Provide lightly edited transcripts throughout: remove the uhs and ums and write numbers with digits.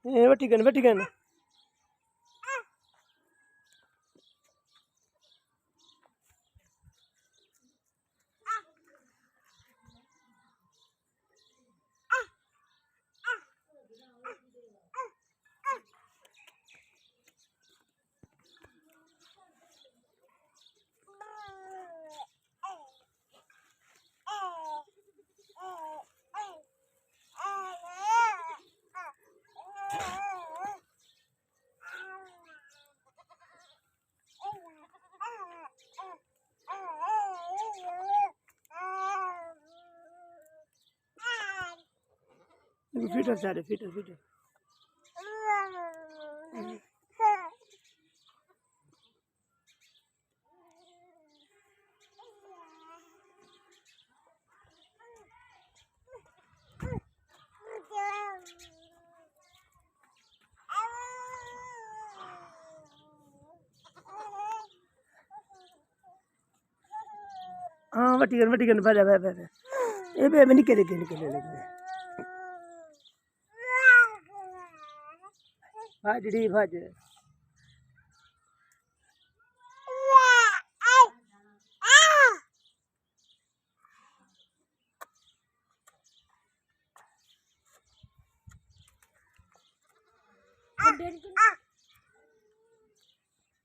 वटी gun fitter सारे fitter हाँ वटी gun भाजा ये बे निकले लगे भाज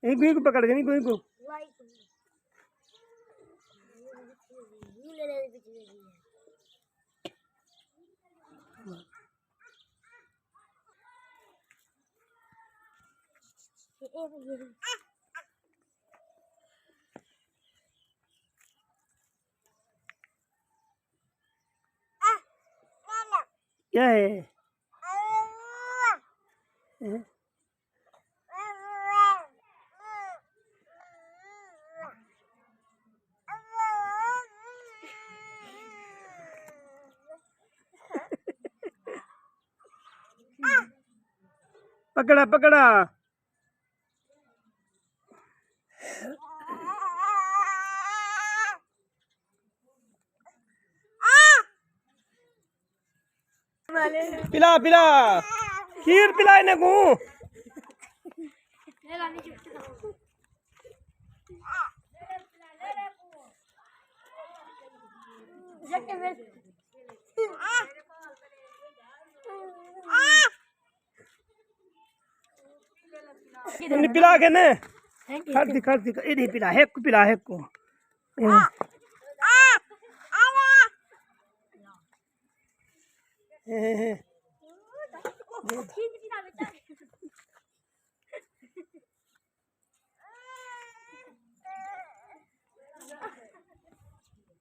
एक को पकड़ के नहीं को क्या है पकड़ा पिला खीर पिला इन्हें को पिला के ने खड़ दी इधर पिला है को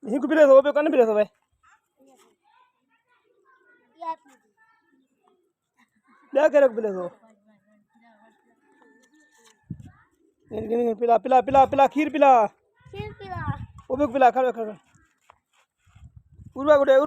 यहीं को पिला दो पे कौन पिला दो भाई क्या करे पिला दो पिला खीर पिला वो भी पिला खा उड़वा गुडे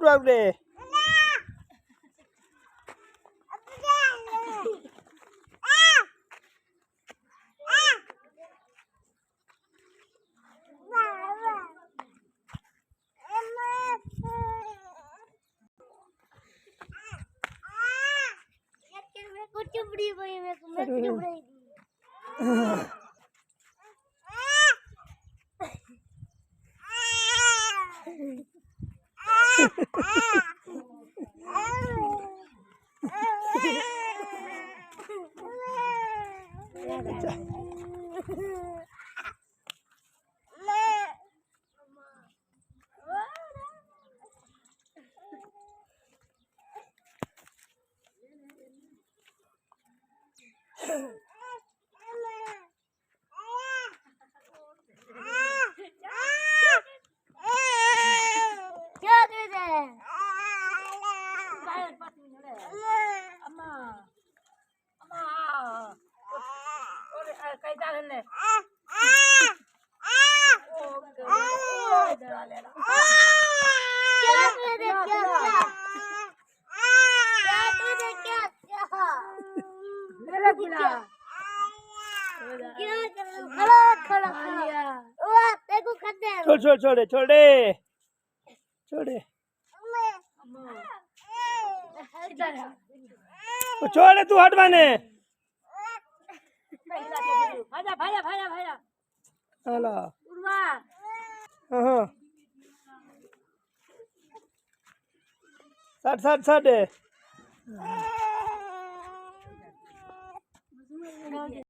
छोड़े वो छोड़ तू हट मैंने भाजा भाजा भाजा भाजा हेलो उर्वा हाँ साठ साठ साठ